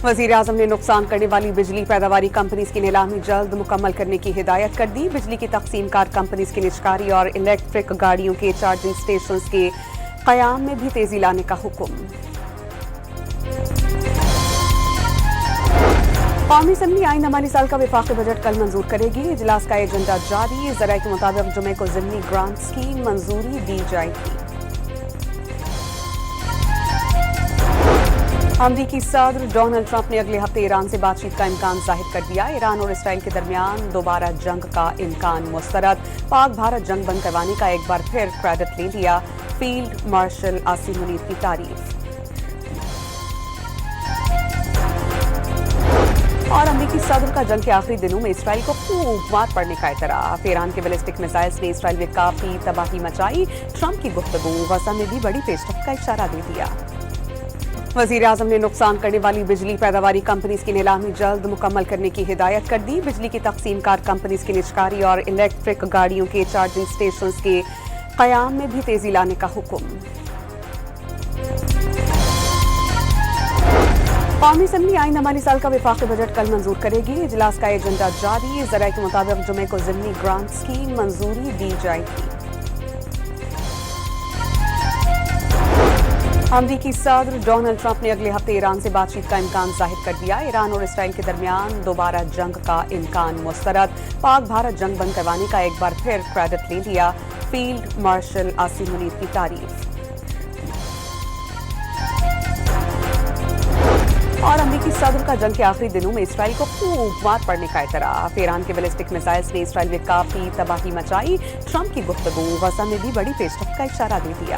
वज़ीर-ए-आज़म ने नुकसान करने वाली बिजली पैदावारी कंपनीज की नीलामी जल्द मुकम्मल करने की हिदायत कर दी। बिजली की तकसीमकार कंपनीज की निजकारी और इलेक्ट्रिक गाड़ियों के चार्जिंग स्टेशन के क़याम में भी तेजी लाने का हुक्म। कौमी असम्बली आइन माली साल का वफाकी बजट कल मंजूर करेगी। इजलास का एजेंडा जारी। ज़राए के मुताबिक जुमे को ज़िमनी ग्रांट्स की मंजूरी दी जाएगी। अमरीकी सदर डोनाल्ड ट्रंप ने अगले हफ्ते ईरान से बातचीत का इम्कान जाहिर कर दिया। ईरान और इसराइल के दरमियान दोबारा जंग का इम्कान मुस्तरद। पाक भारत जंग बंद करवाने का एक बार फिर क्रेडिट ले लिया। फील्ड मार्शल आसिम मुनीर की तारीफ। और अमरीकी सदर का जंग के आखिरी दिनों में इसराइल को खूब मार पड़ने का एतराफ। ईरान के बैलिस्टिक मिसाइल्स ने इसराइल में काफी तबाही मचाई। ट्रंप की गुफ्तगू गजा में भी बड़ी पेशरफ्त का इशारा दे दिया। वज़ीर-ए-आज़म ने नुकसान करने वाली बिजली पैदावारी कंपनीज की नीलामी जल्द मुकम्मल करने की हिदायत कर दी। बिजली की तकसीमकार कंपनीज की निजकारी और इलेक्ट्रिक गाड़ियों के चार्जिंग स्टेशन के क़याम में भी तेजी लाने का हुक्म। कौमी असम्बली आइन माली साल का वफाकी बजट कल मंजूर करेगी। इजलास का एजेंडा जारी। ज़राए के मुताबिक जुमे को ज़िमनी ग्रांट्स की मंजूरी दी जाएगी। अमरीकी सदर डोनाल्ड ट्रंप ने अगले हफ्ते ईरान से बातचीत का इम्कान जाहिर कर दिया। ईरान और इसराइल के दरमियान दोबारा जंग का इम्कान मुस्तरद। पाक भारत जंग बंद करवाने का एक बार फिर क्रेडिट ले लिया। फील्ड मार्शल आसिम मुनीर की तारीफ। और अमरीकी सदर का जंग के आखिरी दिनों में इसराइल को खूब मार पड़ने का एतराफ। ईरान के बैलिस्टिक मिसाइल्स ने इसराइल में काफी तबाही मचाई। ट्रंप की गुफ्तगू गजा में भी बड़ी पेशरफ्त का इशारा दे दिया।